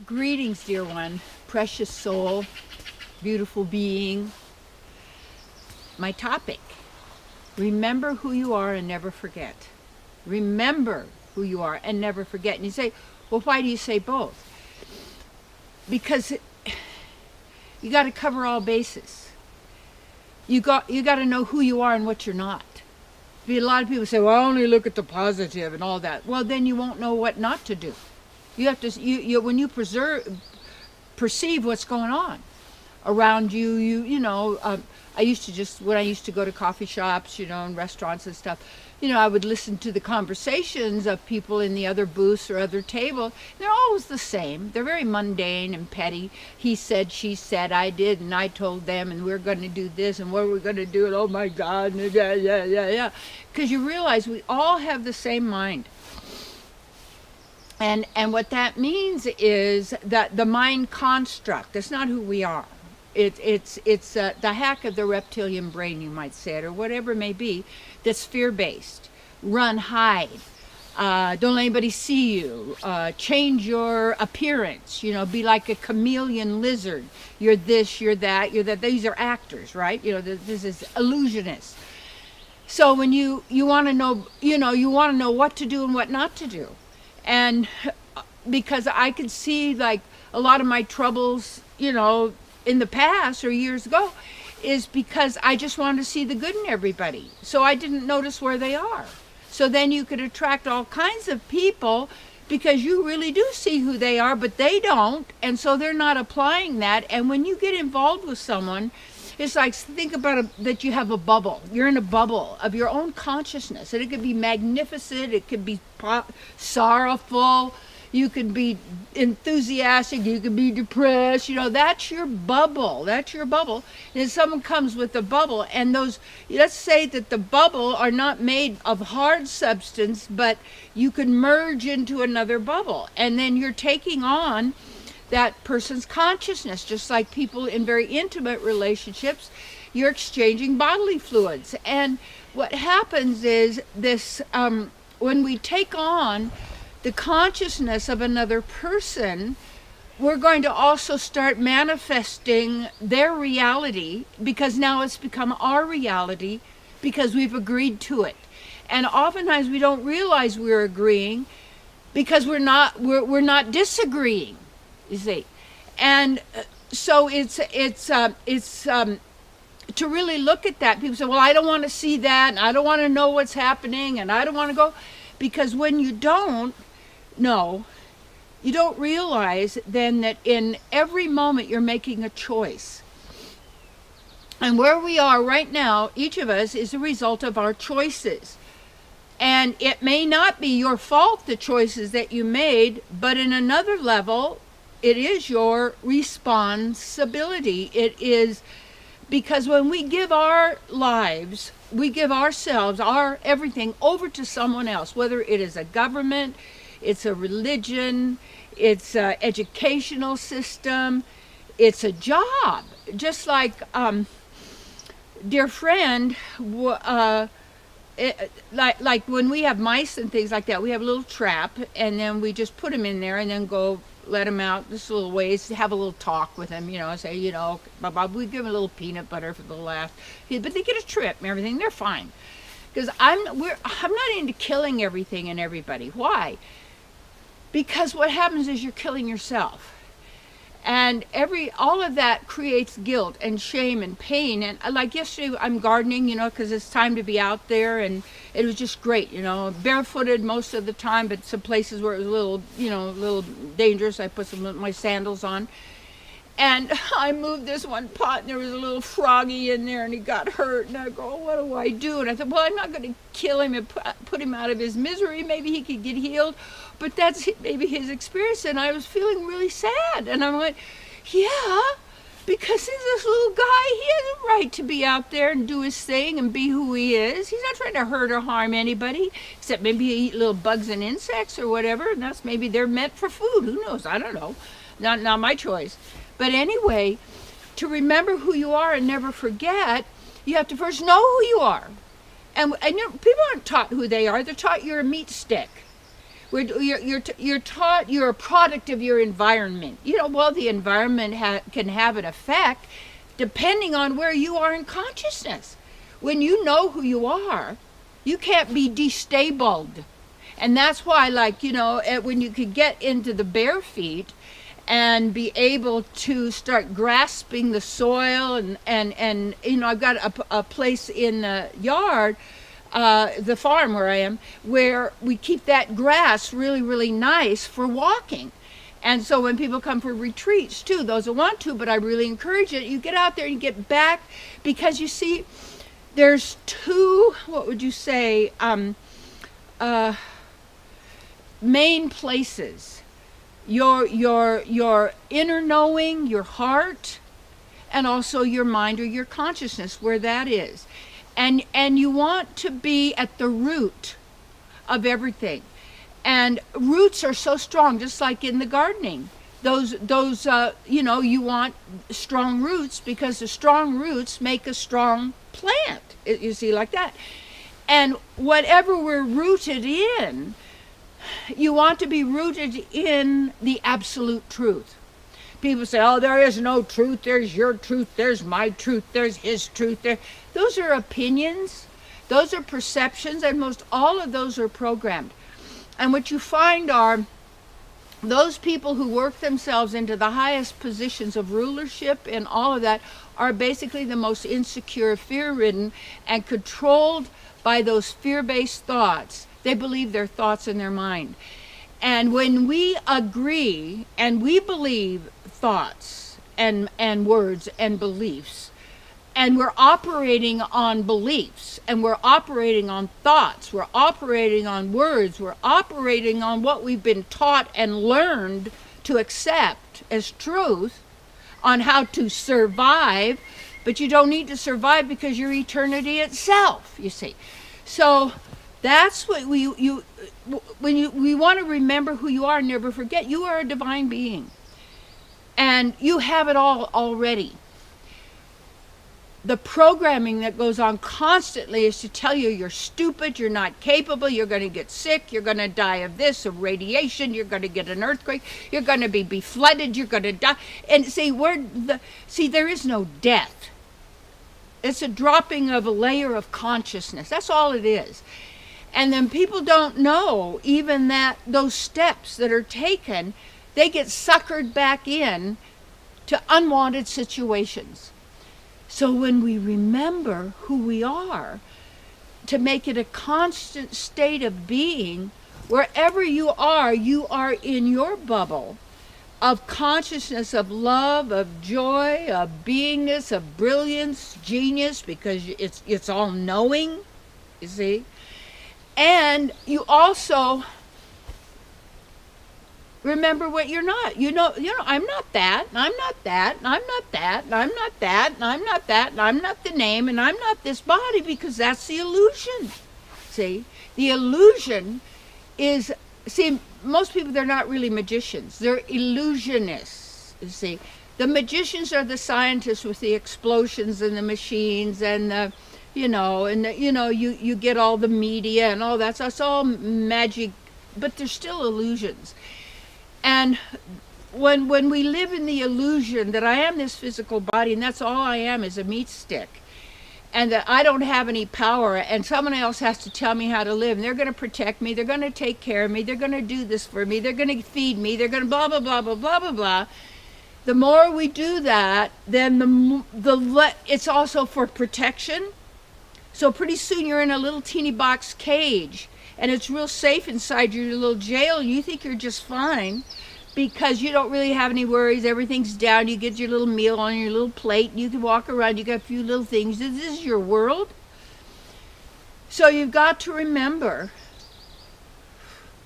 Greetings, dear one, precious soul, beautiful being. My topic, remember who you are and never forget. Remember who you are and never forget. And you say, well, why do you say both? Because you got to cover all bases. You got to know who you are and what you're not. A lot of people say, well, I only look at the positive and all that. Well, then you won't know what not to do. You have to, when you perceive what's going on around you, I used to when I used to go to coffee shops, and restaurants and stuff, I would listen to the conversations of people in the other booths or other table. They're always the same. They're very mundane and petty. He said, she said, I did, and I told them, and we're going to do this, and what are we going to do? And oh my God, yeah. Because you realize we all have the same mind. And what that means is that the mind construct, that's not who we are. It's the hack of the reptilian brain, you might say it, or whatever it may be, that's fear-based. Run, hide, don't let anybody see you, change your appearance, be like a chameleon lizard. You're this, you're that, you're that. These are actors, right? This is illusionists. So when you want to know, you want to know what to do and what not to do. And because I could see like a lot of my troubles, in the past or years ago, is because I just wanted to see the good in everybody. So I didn't notice where they are. So then you could attract all kinds of people because you really do see who they are, but they don't. And so they're not applying that. And when you get involved with someone, it's like, think about that you have a bubble. You're in a bubble of your own consciousness. And it could be magnificent. It could be sorrowful. You could be enthusiastic. You could be depressed. That's your bubble. That's your bubble. And if someone comes with a bubble, and let's say that the bubble are not made of hard substance, but you can merge into another bubble. And then you're taking on that person's consciousness, just like people in very intimate relationships, you're exchanging bodily fluids. And what happens is this, when we take on the consciousness of another person, we're going to also start manifesting their reality, because now it's become our reality because we've agreed to it. And oftentimes we don't realize we're agreeing because we're not disagreeing. You see, and so it's to really look at that. People say, well, I don't want to see that, and I don't want to know what's happening, and I don't want to go, because when you don't know, you don't realize then that in every moment you're making a choice. And where we are right now, each of us is a result of our choices. And it may not be your fault, the choices that you made, but in another level, it is your responsibility. It is, because when we give our lives, we give ourselves, our everything over to someone else, whether it is a government, it's a religion, it's an educational system, it's a job. Just like, dear friend, like when we have mice and things like that, we have a little trap, and then we just put them in there and then go let them out this little ways, have a little talk with them, say, we give them a little peanut butter for the laugh, but they get a trip and everything, they're fine. Because I'm not into killing everything and everybody. Why? Because what happens is you're killing yourself. And all of that creates guilt and shame and pain. And like yesterday, I'm gardening, because it's time to be out there, and it was just great, barefooted most of the time, but some places where it was a little dangerous, I put some of my sandals on. And I moved this one pot, and there was a little froggy in there, and he got hurt. And I go, what do I do? And I thought, well, I'm not going to kill him and put him out of his misery. Maybe he could get healed. But that's maybe his experience. And I was feeling really sad. And I'm like, yeah, because he's this little guy. He has a right to be out there and do his thing and be who he is. He's not trying to hurt or harm anybody, except maybe eat little bugs and insects or whatever. And that's maybe they're meant for food. Who knows? I don't know. Not my choice. But anyway, to remember who you are and never forget, you have to first know who you are. And people aren't taught who they are. They're taught you're a meat stick. You're taught you're a product of your environment. Well, the environment can have an effect depending on where you are in consciousness. When you know who you are, you can't be destabled. And that's why, like, when you could get into the bare feet and be able to start grasping the soil, and I've got a place in the yard, the farm where I am, where we keep that grass really, really nice for walking. And so when people come for retreats too, those who want to, but I really encourage it, you get out there and you get back, because you see, there's two, what would you say, main places. Your inner knowing, your heart, and also your mind or your consciousness, where that is. And you want to be at the root of everything. And roots are so strong, just like in the gardening. Those you want strong roots, because the strong roots make a strong plant. You see, like that. And whatever we're rooted in, you want to be rooted in the absolute truth. People say, oh, there is no truth. There's your truth. There's my truth. There's his truth. Those are opinions. Those are perceptions. And most all of those are programmed. And what you find are those people who work themselves into the highest positions of rulership and all of that are basically the most insecure, fear-ridden, and controlled by those fear-based thoughts. They believe their thoughts in their mind. And when we agree and we believe thoughts and words and beliefs, and we're operating on beliefs, and we're operating on thoughts, we're operating on words, we're operating on what we've been taught and learned to accept as truth, on how to survive, but you don't need to survive because you're eternity itself, you see. So that's what we want to remember who you are and never forget. You are a divine being. And you have it all already. The programming that goes on constantly is to tell you you're stupid, you're not capable, you're going to get sick, you're going to die of this, of radiation, you're going to get an earthquake, you're going to be flooded, you're going to die. And see, there is no death. It's a dropping of a layer of consciousness. That's all it is. And then people don't know even that those steps that are taken, they get suckered back in to unwanted situations. So when we remember who we are, to make it a constant state of being, wherever you are in your bubble of consciousness, of love, of joy, of beingness, of brilliance, genius, because it's all knowing, you see. And you also remember what you're not. I'm not that, and I'm not that, and I'm not that, and I'm not that, and I'm not that, and I'm not the name, and I'm not this body, because that's the illusion. See? The illusion is, most people, they're not really magicians. They're illusionists, you see. The magicians are the scientists with the explosions and the machines and the, you get all the media and all that. So it's all magic, but they're still illusions. And when we live in the illusion that I am this physical body and that's all I am is a meat stick, and that I don't have any power, and someone else has to tell me how to live, and they're going to protect me, they're going to take care of me, they're going to do this for me, they're going to feed me, they're going to blah, blah, blah, blah, blah, blah, blah. The more we do that, then it's also for protection. So pretty soon you're in a little teeny box cage, and it's real safe inside your little jail, and you think you're just fine because you don't really have any worries. Everything's down. You get your little meal on your little plate. You can walk around. You got a few little things. This is your world. So you've got to remember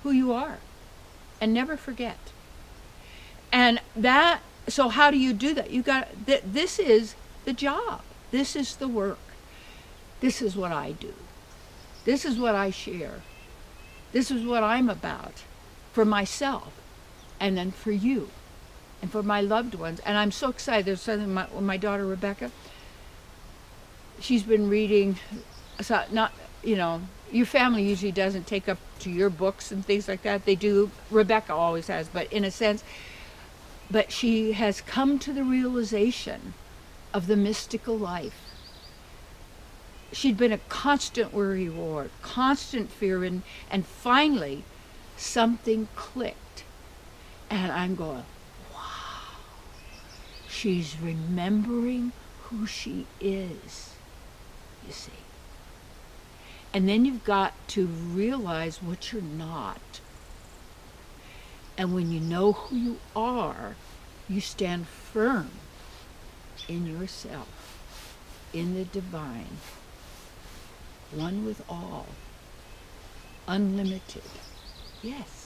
who you are and never forget. And so how do you do that? This is the job. This is the work. This is what I do. This is what I share. This is what I'm about for myself, and then for you, and for my loved ones. And I'm so excited. There's something my daughter Rebecca, she's been reading, your family usually doesn't take up to your books and things like that. They do. Rebecca always has, but in a sense, but she has come to the realization of the mystical life. She'd been a constant worry ward, constant fear, and finally something clicked. And I'm going, wow, she's remembering who she is, you see. And then you've got to realize what you're not. And when you know who you are, you stand firm in yourself, in the divine, one with all, unlimited. Yes.